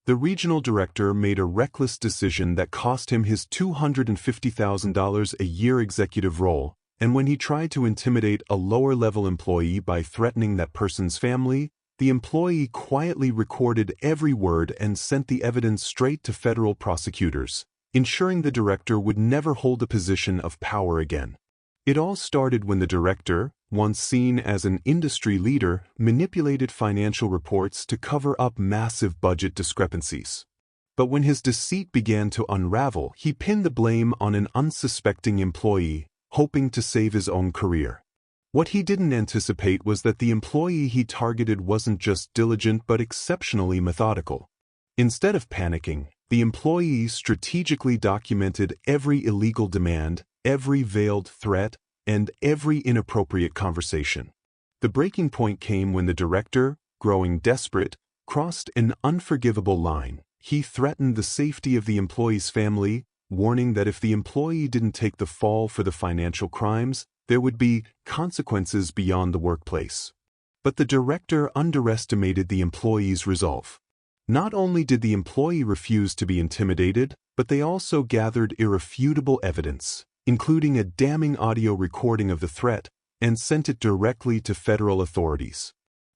The regional director made a reckless decision that cost him his $250,000 a year executive role, and when he tried to intimidate a lower-level employee by threatening that person's family, the employee quietly recorded every word and sent the evidence straight to federal prosecutors, ensuring the director would never hold a position of power again. It all started when the director, once seen as an industry leader, manipulated financial reports to cover up massive budget discrepancies. But when his deceit began to unravel, he pinned the blame on an unsuspecting employee, hoping to save his own career. What he didn't anticipate was that the employee he targeted wasn't just diligent but exceptionally methodical. Instead of panicking, the employee strategically documented every illegal demand, every veiled threat, and every inappropriate conversation. The breaking point came when the director, growing desperate, crossed an unforgivable line. He threatened the safety of the employee's family, warning that if the employee didn't take the fall for the financial crimes, there would be consequences beyond the workplace. But the director underestimated the employee's resolve. Not only did the employee refuse to be intimidated, but they also gathered irrefutable evidence, including a damning audio recording of the threat, and sent it directly to federal authorities.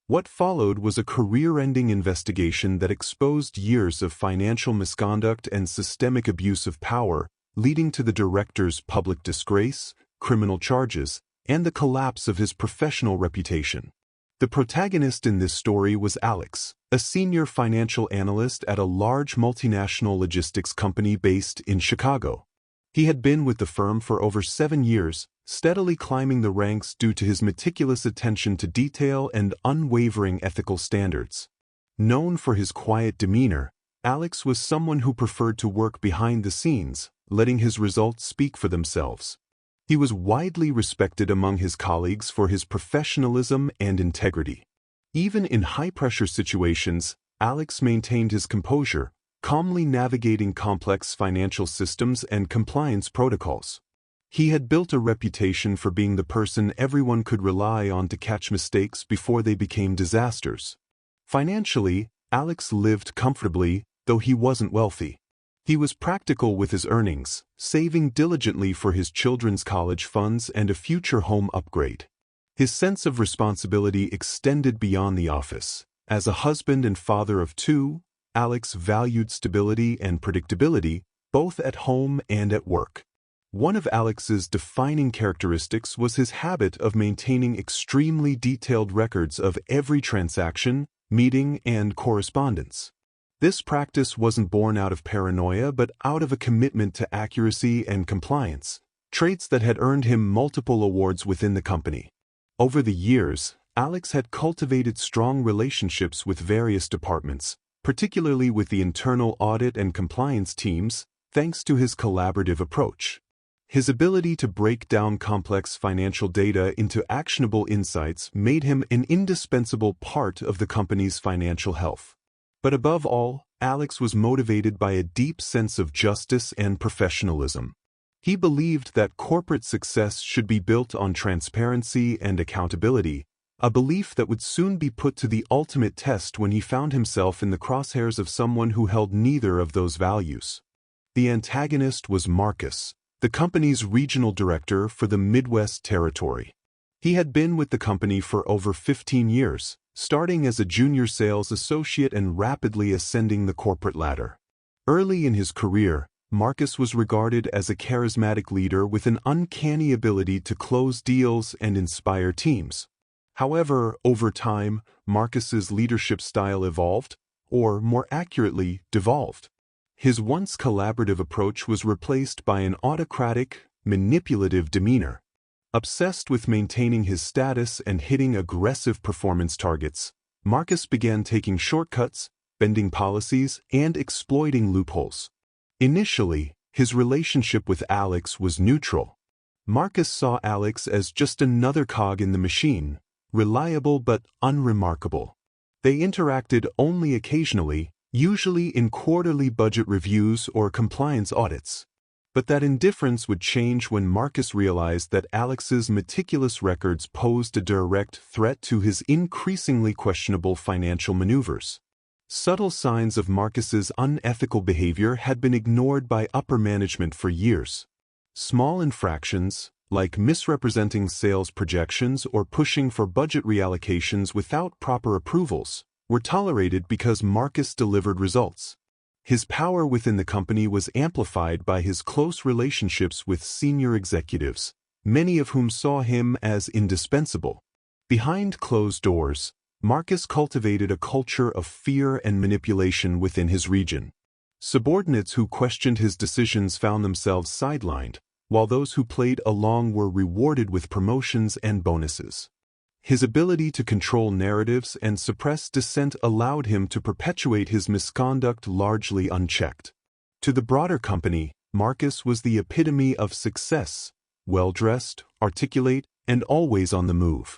What followed was a career-ending investigation that exposed years of financial misconduct and systemic abuse of power, leading to the director's public disgrace, criminal charges, and the collapse of his professional reputation. The protagonist in this story was Alex, a senior financial analyst at a large multinational logistics company based in Chicago. He had been with the firm for over 7 years, steadily climbing the ranks due to his meticulous attention to detail and unwavering ethical standards. Known for his quiet demeanor, Alex was someone who preferred to work behind the scenes, letting his results speak for themselves. He was widely respected among his colleagues for his professionalism and integrity. Even in high-pressure situations, Alex maintained his composure, calmly navigating complex financial systems and compliance protocols. He had built a reputation for being the person everyone could rely on to catch mistakes before they became disasters. Financially, Alex lived comfortably, though he wasn't wealthy. He was practical with his earnings, saving diligently for his children's college funds and a future home upgrade. His sense of responsibility extended beyond the office. As a husband and father of 2, Alex valued stability and predictability, both at home and at work. One of Alex's defining characteristics was his habit of maintaining extremely detailed records of every transaction, meeting, and correspondence. This practice wasn't born out of paranoia but out of a commitment to accuracy and compliance, traits that had earned him multiple awards within the company. Over the years, Alex had cultivated strong relationships with various departments, particularly with the internal audit and compliance teams, thanks to his collaborative approach. His ability to break down complex financial data into actionable insights made him an indispensable part of the company's financial health. But above all, Alex was motivated by a deep sense of justice and professionalism. He believed that corporate success should be built on transparency and accountability, a belief that would soon be put to the ultimate test when he found himself in the crosshairs of someone who held neither of those values. The antagonist was Marcus, the company's regional director for the Midwest territory. He had been with the company for over 15 years, starting as a junior sales associate and rapidly ascending the corporate ladder. Early in his career, Marcus was regarded as a charismatic leader with an uncanny ability to close deals and inspire teams. However, over time, Marcus's leadership style evolved, or more accurately, devolved. His once collaborative approach was replaced by an autocratic, manipulative demeanor. Obsessed with maintaining his status and hitting aggressive performance targets, Marcus began taking shortcuts, bending policies, and exploiting loopholes. Initially, his relationship with Alex was neutral. Marcus saw Alex as just another cog in the machine, reliable but unremarkable. They interacted only occasionally, usually in quarterly budget reviews or compliance audits. But that indifference would change when Marcus realized that Alex's meticulous records posed a direct threat to his increasingly questionable financial maneuvers. Subtle signs of Marcus's unethical behavior had been ignored by upper management for years. Small infractions, like misrepresenting sales projections or pushing for budget reallocations without proper approvals, were tolerated because Marcus delivered results. His power within the company was amplified by his close relationships with senior executives, many of whom saw him as indispensable. Behind closed doors, Marcus cultivated a culture of fear and manipulation within his region. Subordinates who questioned his decisions found themselves sidelined, while those who played along were rewarded with promotions and bonuses. His ability to control narratives and suppress dissent allowed him to perpetuate his misconduct largely unchecked. To the broader company, Marcus was the epitome of success, well-dressed, articulate, and always on the move.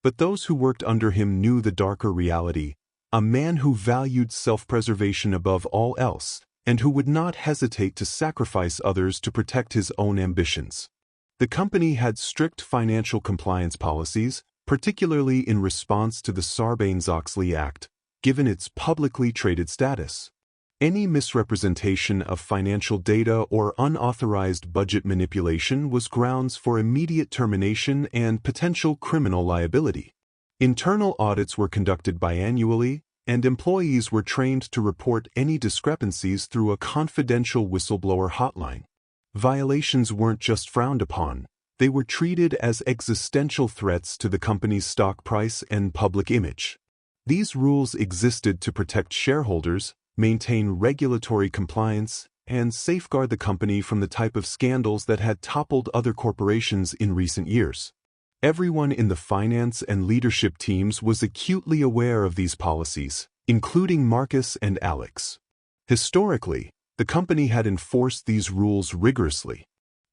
But those who worked under him knew the darker reality, a man who valued self-preservation above all else, and who would not hesitate to sacrifice others to protect his own ambitions. The company had strict financial compliance policies, particularly in response to the Sarbanes-Oxley Act, given its publicly traded status. Any misrepresentation of financial data or unauthorized budget manipulation was grounds for immediate termination and potential criminal liability. Internal audits were conducted biannually, and employees were trained to report any discrepancies through a confidential whistleblower hotline. Violations weren't just frowned upon, they were treated as existential threats to the company's stock price and public image. These rules existed to protect shareholders, maintain regulatory compliance, and safeguard the company from the type of scandals that had toppled other corporations in recent years. Everyone in the finance and leadership teams was acutely aware of these policies, including Marcus and Alex. Historically, the company had enforced these rules rigorously.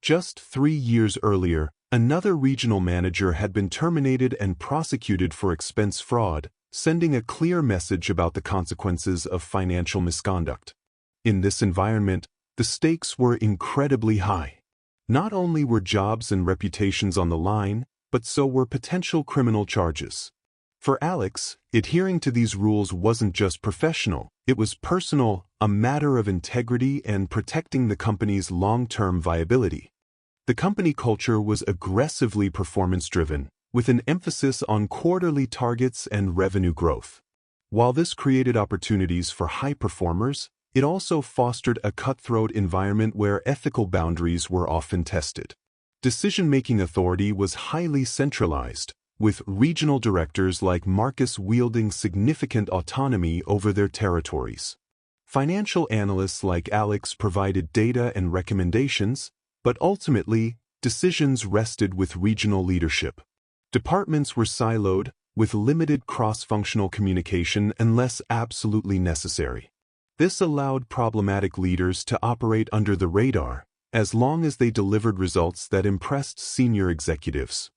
Just 3 years earlier, another regional manager had been terminated and prosecuted for expense fraud, sending a clear message about the consequences of financial misconduct. In this environment, the stakes were incredibly high. Not only were jobs and reputations on the line, but so were potential criminal charges. For Alex, adhering to these rules wasn't just professional, it was personal, a matter of integrity and protecting the company's long-term viability. The company culture was aggressively performance-driven, with an emphasis on quarterly targets and revenue growth. While this created opportunities for high performers, it also fostered a cutthroat environment where ethical boundaries were often tested. Decision-making authority was highly centralized, with regional directors like Marcus wielding significant autonomy over their territories. Financial analysts like Alex provided data and recommendations, but ultimately, decisions rested with regional leadership. Departments were siloed, with limited cross-functional communication unless absolutely necessary. This allowed problematic leaders to operate under the radar, as long as they delivered results that impressed senior executives.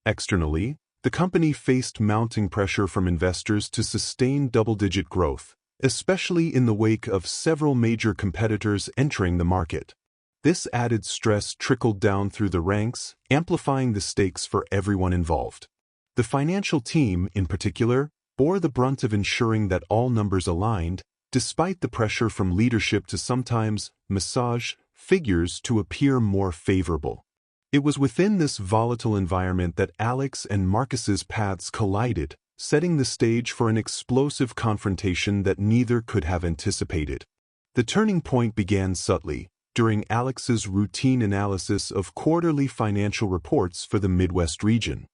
Externally, the company faced mounting pressure from investors to sustain double-digit growth, especially in the wake of several major competitors entering the market. This added stress trickled down through the ranks, amplifying the stakes for everyone involved. The financial team, in particular, bore the brunt of ensuring that all numbers aligned, despite the pressure from leadership to sometimes massage figures to appear more favorable. It was within this volatile environment that Alex and Marcus's paths collided, setting the stage for an explosive confrontation that neither could have anticipated. The turning point began subtly, during Alex's routine analysis of quarterly financial reports for the Midwest region.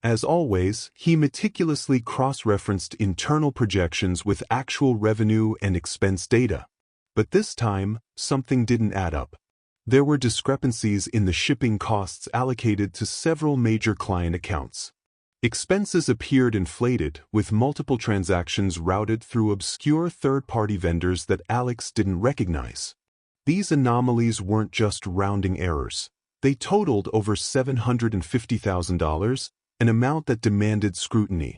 As always, he meticulously cross-referenced internal projections with actual revenue and expense data. But this time, something didn't add up. There were discrepancies in the shipping costs allocated to several major client accounts. Expenses appeared inflated, with multiple transactions routed through obscure third-party vendors that Alex didn't recognize. These anomalies weren't just rounding errors. They totaled over $750,000, an amount that demanded scrutiny.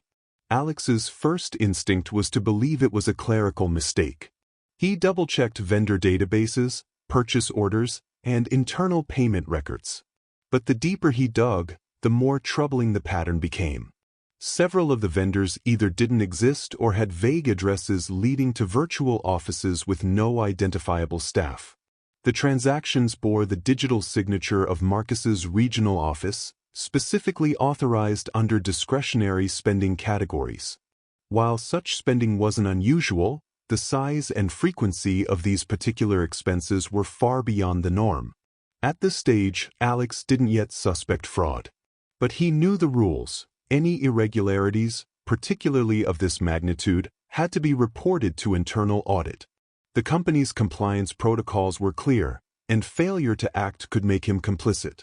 Alex's first instinct was to believe it was a clerical mistake. He double-checked vendor databases, purchase orders, and internal payment records. But the deeper he dug, the more troubling the pattern became. Several of the vendors either didn't exist or had vague addresses leading to virtual offices with no identifiable staff. The transactions bore the digital signature of Marcus's regional office, specifically authorized under discretionary spending categories. While such spending wasn't unusual, the size and frequency of these particular expenses were far beyond the norm. At this stage, Alex didn't yet suspect fraud. But he knew the rules. Any irregularities, particularly of this magnitude, had to be reported to internal audit. The company's compliance protocols were clear, and failure to act could make him complicit.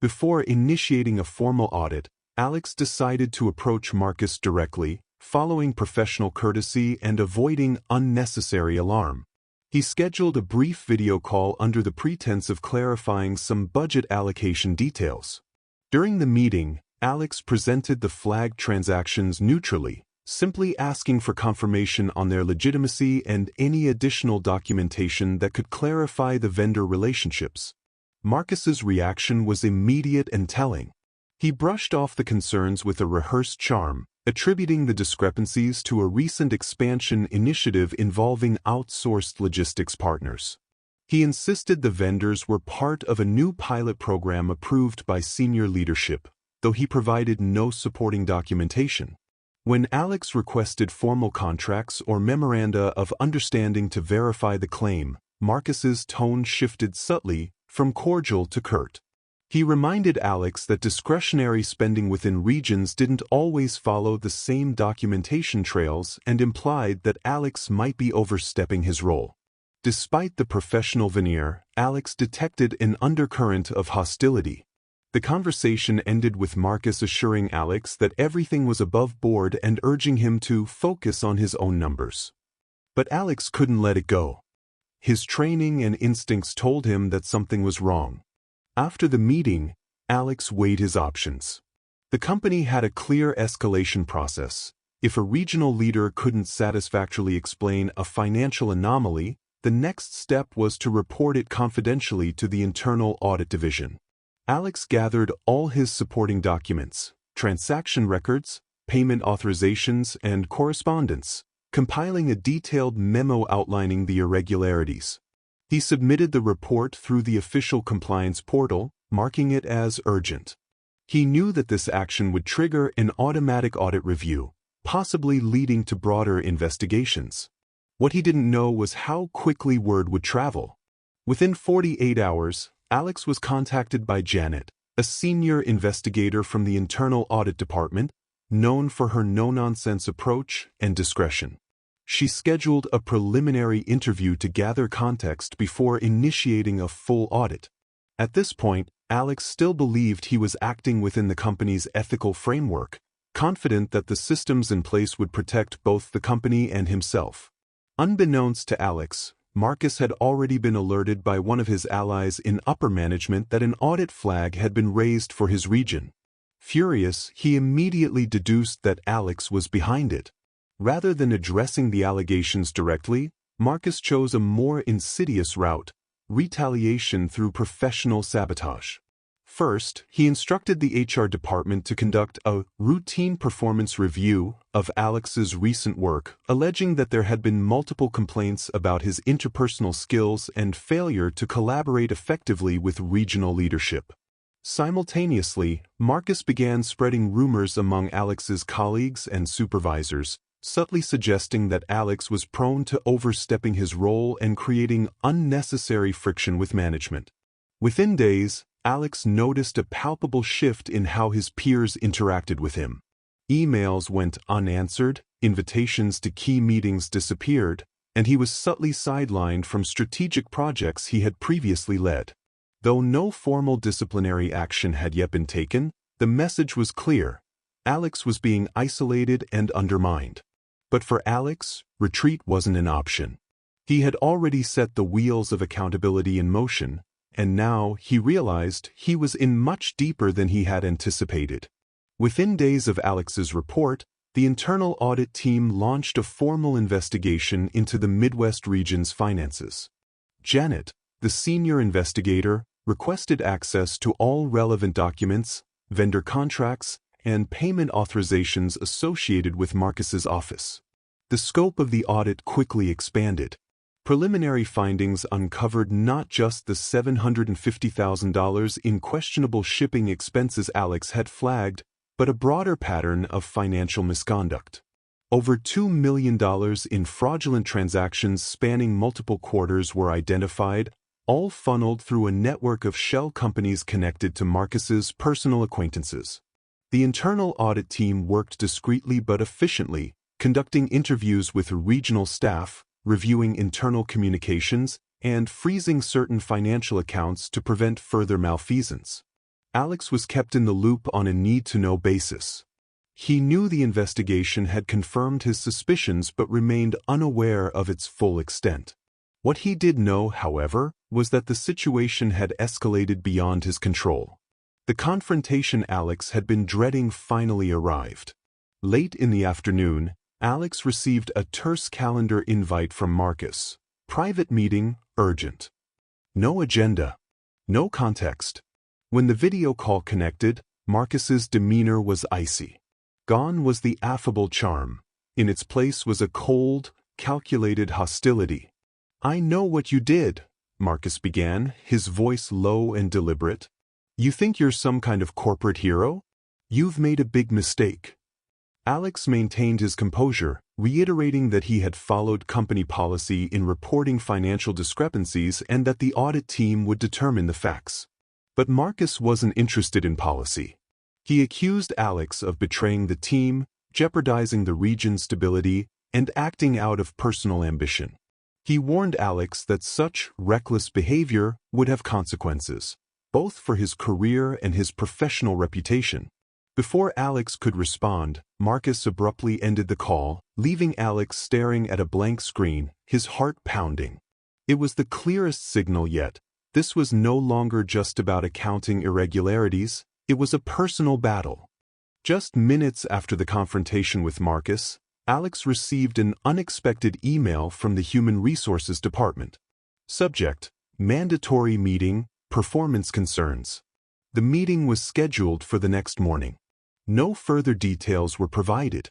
Before initiating a formal audit, Alex decided to approach Marcus directly, following professional courtesy and avoiding unnecessary alarm. He scheduled a brief video call under the pretense of clarifying some budget allocation details. During the meeting, Alex presented the flagged transactions neutrally, simply asking for confirmation on their legitimacy and any additional documentation that could clarify the vendor relationships. Marcus's reaction was immediate and telling. He brushed off the concerns with a rehearsed charm, attributing the discrepancies to a recent expansion initiative involving outsourced logistics partners. He insisted the vendors were part of a new pilot program approved by senior leadership, though he provided no supporting documentation. When Alex requested formal contracts or memoranda of understanding to verify the claim, Marcus's tone shifted subtly from cordial to curt. He reminded Alex that discretionary spending within regions didn't always follow the same documentation trails and implied that Alex might be overstepping his role. Despite the professional veneer, Alex detected an undercurrent of hostility. The conversation ended with Marcus assuring Alex that everything was above board and urging him to focus on his own numbers. But Alex couldn't let it go. His training and instincts told him that something was wrong. After the meeting, Alex weighed his options. The company had a clear escalation process. If a regional leader couldn't satisfactorily explain a financial anomaly, the next step was to report it confidentially to the internal audit division. Alex gathered all his supporting documents, transaction records, payment authorizations, and correspondence, compiling a detailed memo outlining the irregularities. He submitted the report through the official compliance portal, marking it as urgent. He knew that this action would trigger an automatic audit review, possibly leading to broader investigations. What he didn't know was how quickly word would travel. Within 48 hours, Alex was contacted by Janet, a senior investigator from the internal audit department, known for her no-nonsense approach and discretion. She scheduled a preliminary interview to gather context before initiating a full audit. At this point, Alex still believed he was acting within the company's ethical framework, confident that the systems in place would protect both the company and himself. Unbeknownst to Alex, Marcus had already been alerted by one of his allies in upper management that an audit flag had been raised for his region. Furious, he immediately deduced that Alex was behind it. Rather than addressing the allegations directly, Marcus chose a more insidious route: retaliation through professional sabotage. First, he instructed the HR department to conduct a routine performance review of Alex's recent work, alleging that there had been multiple complaints about his interpersonal skills and failure to collaborate effectively with regional leadership. Simultaneously, Marcus began spreading rumors among Alex's colleagues and supervisors, subtly suggesting that Alex was prone to overstepping his role and creating unnecessary friction with management. Within days, Alex noticed a palpable shift in how his peers interacted with him. Emails went unanswered, invitations to key meetings disappeared, and he was subtly sidelined from strategic projects he had previously led. Though no formal disciplinary action had yet been taken, the message was clear: Alex was being isolated and undermined. But for Alex, retreat wasn't an option. He had already set the wheels of accountability in motion, and now he realized he was in much deeper than he had anticipated. Within days of Alex's report, the internal audit team launched a formal investigation into the Midwest region's finances. Janet, the senior investigator, requested access to all relevant documents, vendor contracts, and payment authorizations associated with Marcus's office. The scope of the audit quickly expanded. Preliminary findings uncovered not just the $750,000 in questionable shipping expenses Alex had flagged, but a broader pattern of financial misconduct. Over $2 million in fraudulent transactions spanning multiple quarters were identified, all funneled through a network of shell companies connected to Marcus's personal acquaintances. The internal audit team worked discreetly but efficiently, conducting interviews with regional staff, reviewing internal communications, and freezing certain financial accounts to prevent further malfeasance. Alex was kept in the loop on a need-to-know basis. He knew the investigation had confirmed his suspicions but remained unaware of its full extent. What he did know, however, was that the situation had escalated beyond his control. The confrontation Alex had been dreading finally arrived. Late in the afternoon, Alex received a terse calendar invite from Marcus. Private meeting, urgent. No agenda. No context. When the video call connected, Marcus's demeanor was icy. Gone was the affable charm. In its place was a cold, calculated hostility. "I know what you did," Marcus began, his voice low and deliberate. "You think you're some kind of corporate hero? You've made a big mistake." Alex maintained his composure, reiterating that he had followed company policy in reporting financial discrepancies and that the audit team would determine the facts. But Marcus wasn't interested in policy. He accused Alex of betraying the team, jeopardizing the region's stability, and acting out of personal ambition. He warned Alex that such reckless behavior would have consequences, both for his career and his professional reputation. Before Alex could respond, Marcus abruptly ended the call, leaving Alex staring at a blank screen, his heart pounding. It was the clearest signal yet. This was no longer just about accounting irregularities, it was a personal battle. Just minutes after the confrontation with Marcus, Alex received an unexpected email from the Human Resources Department. Subject: Mandatory meeting, performance concerns. The meeting was scheduled for the next morning. No further details were provided.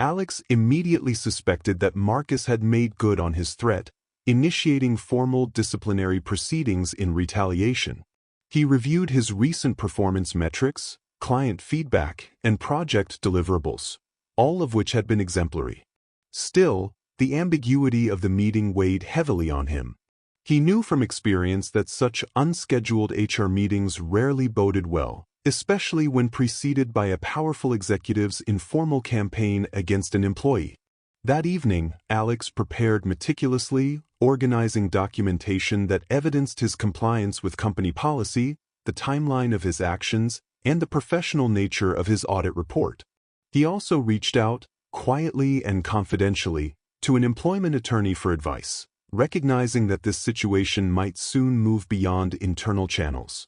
Alex immediately suspected that Marcus had made good on his threat, initiating formal disciplinary proceedings in retaliation. He reviewed his recent performance metrics, client feedback, and project deliverables, all of which had been exemplary. Still, the ambiguity of the meeting weighed heavily on him. He knew from experience that such unscheduled HR meetings rarely boded well, especially when preceded by a powerful executive's informal campaign against an employee. That evening, Alex prepared meticulously, organizing documentation that evidenced his compliance with company policy, the timeline of his actions, and the professional nature of his audit report. He also reached out, quietly and confidentially, to an employment attorney for advice, recognizing that this situation might soon move beyond internal channels.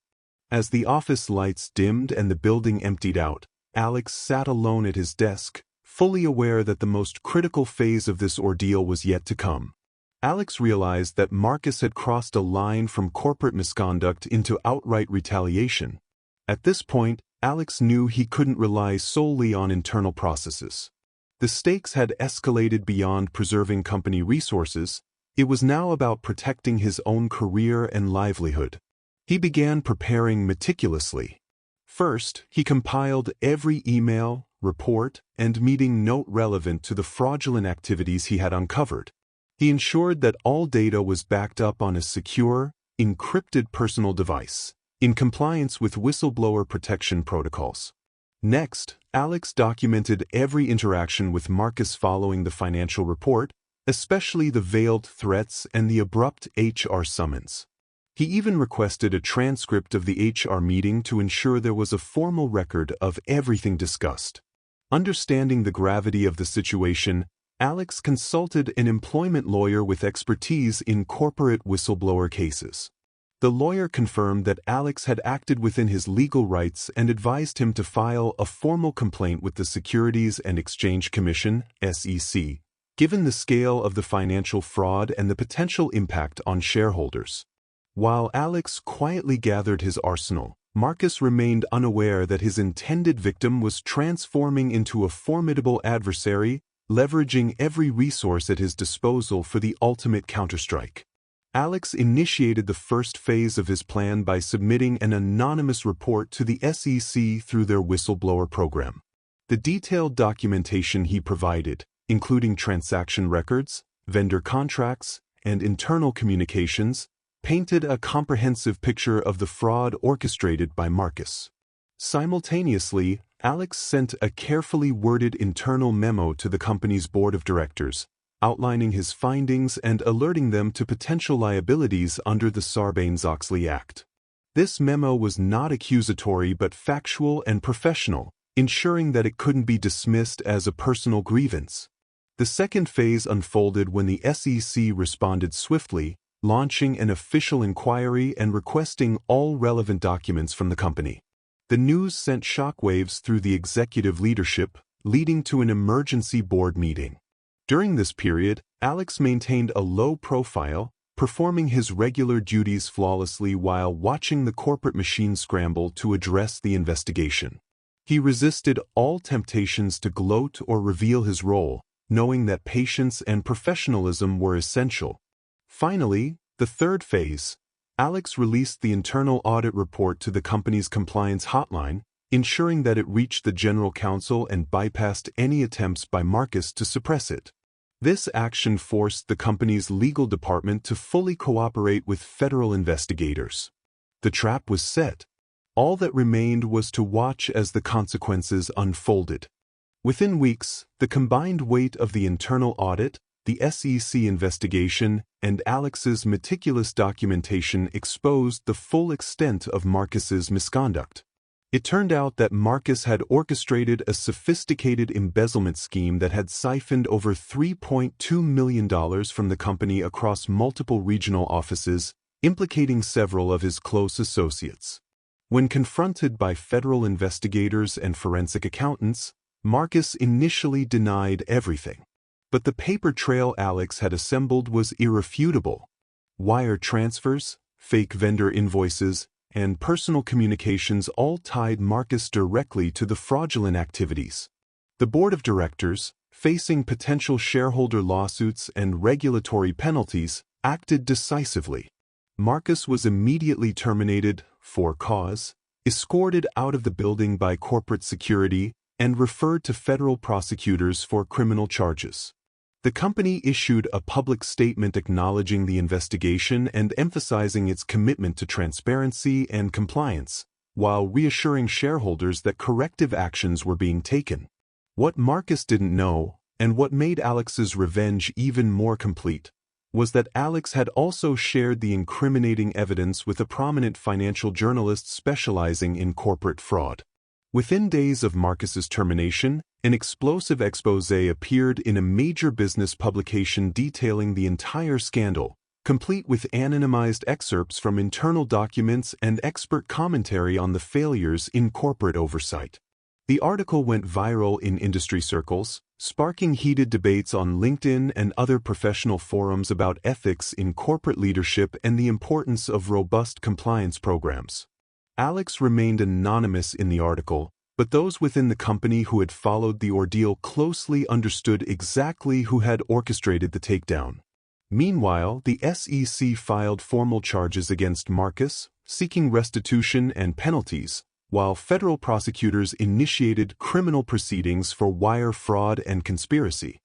As the office lights dimmed and the building emptied out, Alex sat alone at his desk, fully aware that the most critical phase of this ordeal was yet to come. Alex realized that Marcus had crossed a line from corporate misconduct into outright retaliation. At this point, Alex knew he couldn't rely solely on internal processes. The stakes had escalated beyond preserving company resources. It was now about protecting his own career and livelihood. He began preparing meticulously. First, he compiled every email, report, and meeting note relevant to the fraudulent activities he had uncovered. He ensured that all data was backed up on a secure, encrypted personal device, in compliance with whistleblower protection protocols. Next, Alex documented every interaction with Marcus following the financial report, especially the veiled threats and the abrupt HR summons. He even requested a transcript of the HR meeting to ensure there was a formal record of everything discussed. Understanding the gravity of the situation, Alex consulted an employment lawyer with expertise in corporate whistleblower cases. The lawyer confirmed that Alex had acted within his legal rights and advised him to file a formal complaint with the Securities and Exchange Commission, SEC, given the scale of the financial fraud and the potential impact on shareholders. While Alex quietly gathered his arsenal, Marcus remained unaware that his intended victim was transforming into a formidable adversary, leveraging every resource at his disposal for the ultimate counterstrike. Alex initiated the first phase of his plan by submitting an anonymous report to the SEC through their whistleblower program. The detailed documentation he provided, including transaction records, vendor contracts, and internal communications, painted a comprehensive picture of the fraud orchestrated by Marcus. Simultaneously, Alex sent a carefully worded internal memo to the company's board of directors, outlining his findings and alerting them to potential liabilities under the Sarbanes-Oxley Act. This memo was not accusatory but factual and professional, ensuring that it couldn't be dismissed as a personal grievance. The second phase unfolded when the SEC responded swiftly, launching an official inquiry and requesting all relevant documents from the company. The news sent shockwaves through the executive leadership, leading to an emergency board meeting. During this period, Alex maintained a low profile, performing his regular duties flawlessly while watching the corporate machine scramble to address the investigation. He resisted all temptations to gloat or reveal his role, knowing that patience and professionalism were essential. Finally, the third phase, Alex released the internal audit report to the company's compliance hotline, ensuring that it reached the general counsel and bypassed any attempts by Marcus to suppress it. This action forced the company's legal department to fully cooperate with federal investigators. The trap was set. All that remained was to watch as the consequences unfolded. Within weeks, the combined weight of the internal audit, the SEC investigation, and Alex's meticulous documentation exposed the full extent of Marcus's misconduct. It turned out that Marcus had orchestrated a sophisticated embezzlement scheme that had siphoned over $3.2 million from the company across multiple regional offices, implicating several of his close associates. When confronted by federal investigators and forensic accountants, Marcus initially denied everything. But the paper trail Alex had assembled was irrefutable. Wire transfers, fake vendor invoices, and personal communications all tied Marcus directly to the fraudulent activities. The board of directors, facing potential shareholder lawsuits and regulatory penalties, acted decisively. Marcus was immediately terminated for cause, escorted out of the building by corporate security, and referred to federal prosecutors for criminal charges. The company issued a public statement acknowledging the investigation and emphasizing its commitment to transparency and compliance, while reassuring shareholders that corrective actions were being taken. What Marcus didn't know, and what made Alex's revenge even more complete, was that Alex had also shared the incriminating evidence with a prominent financial journalist specializing in corporate fraud. Within days of Marcus's termination, an explosive exposé appeared in a major business publication detailing the entire scandal, complete with anonymized excerpts from internal documents and expert commentary on the failures in corporate oversight. The article went viral in industry circles, sparking heated debates on LinkedIn and other professional forums about ethics in corporate leadership and the importance of robust compliance programs. Alex remained anonymous in the article, but those within the company who had followed the ordeal closely understood exactly who had orchestrated the takedown. Meanwhile, the SEC filed formal charges against Marcus, seeking restitution and penalties, while federal prosecutors initiated criminal proceedings for wire fraud and conspiracy.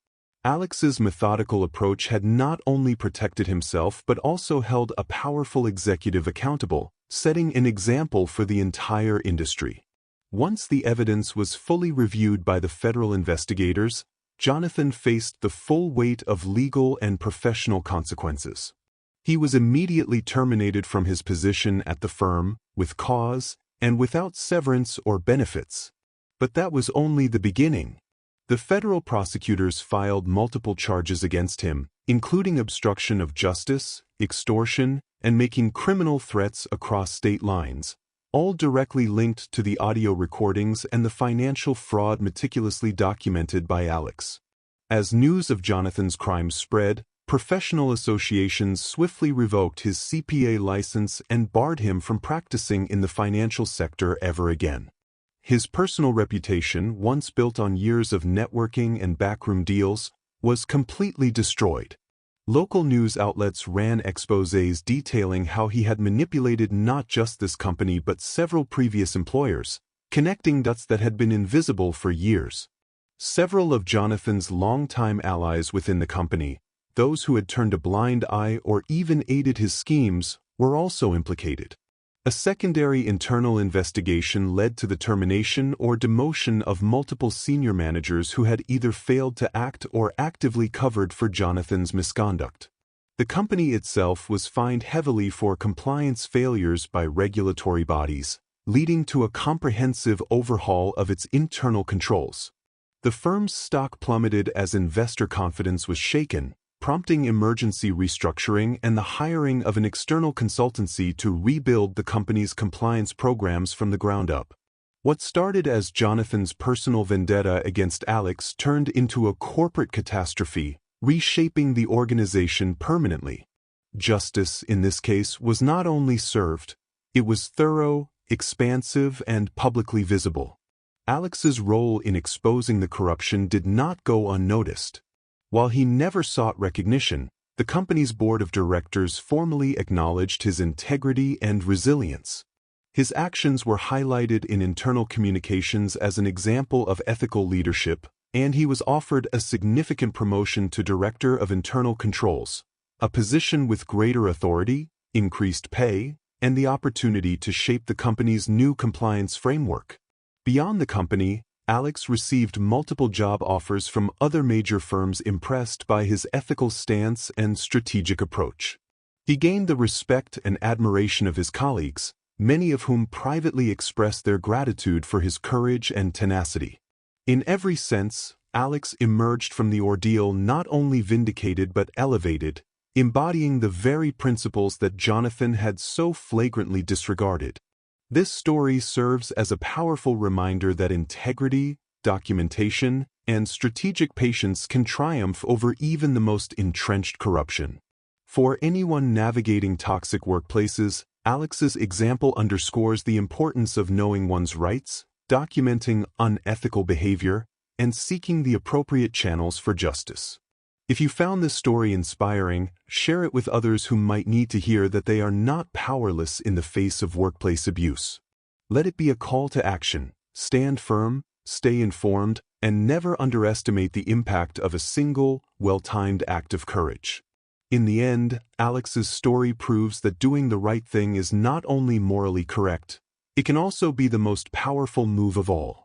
Alex's methodical approach had not only protected himself but also held a powerful executive accountable, setting an example for the entire industry. Once the evidence was fully reviewed by the federal investigators, Jonathan faced the full weight of legal and professional consequences. He was immediately terminated from his position at the firm, with cause, and without severance or benefits. But that was only the beginning. The federal prosecutors filed multiple charges against him, including obstruction of justice, extortion, and making criminal threats across state lines, all directly linked to the audio recordings and the financial fraud meticulously documented by Alex. As news of Jonathan's crimes spread, Professional associations swiftly revoked his CPA license and barred him from practicing in the financial sector ever again. His personal reputation, once built on years of networking and backroom deals, was completely destroyed. Local news outlets ran exposés detailing how he had manipulated not just this company but several previous employers, connecting dots that had been invisible for years. Several of Jonathan's longtime allies within the company, those who had turned a blind eye or even aided his schemes, were also implicated. A secondary internal investigation led to the termination or demotion of multiple senior managers who had either failed to act or actively covered for Jonathan's misconduct. The company itself was fined heavily for compliance failures by regulatory bodies, leading to a comprehensive overhaul of its internal controls. The firm's stock plummeted as investor confidence was shaken, prompting emergency restructuring and the hiring of an external consultancy to rebuild the company's compliance programs from the ground up. What started as Jonathan's personal vendetta against Alex turned into a corporate catastrophe, reshaping the organization permanently. Justice, in this case, was not only served, it was thorough, expansive, and publicly visible. Alex's role in exposing the corruption did not go unnoticed. While he never sought recognition, the company's board of directors formally acknowledged his integrity and resilience. His actions were highlighted in internal communications as an example of ethical leadership, and he was offered a significant promotion to Director of Internal Controls, a position with greater authority, increased pay, and the opportunity to shape the company's new compliance framework. Beyond the company, Alex received multiple job offers from other major firms impressed by his ethical stance and strategic approach. He gained the respect and admiration of his colleagues, many of whom privately expressed their gratitude for his courage and tenacity. In every sense, Alex emerged from the ordeal not only vindicated but elevated, embodying the very principles that Jonathan had so flagrantly disregarded. This story serves as a powerful reminder that integrity, documentation, and strategic patience can triumph over even the most entrenched corruption. For anyone navigating toxic workplaces, Alex's example underscores the importance of knowing one's rights, documenting unethical behavior, and seeking the appropriate channels for justice. If you found this story inspiring, share it with others who might need to hear that they are not powerless in the face of workplace abuse. Let it be a call to action. Stand firm, stay informed, and never underestimate the impact of a single, well-timed act of courage. In the end, Alex's story proves that doing the right thing is not only morally correct, it can also be the most powerful move of all.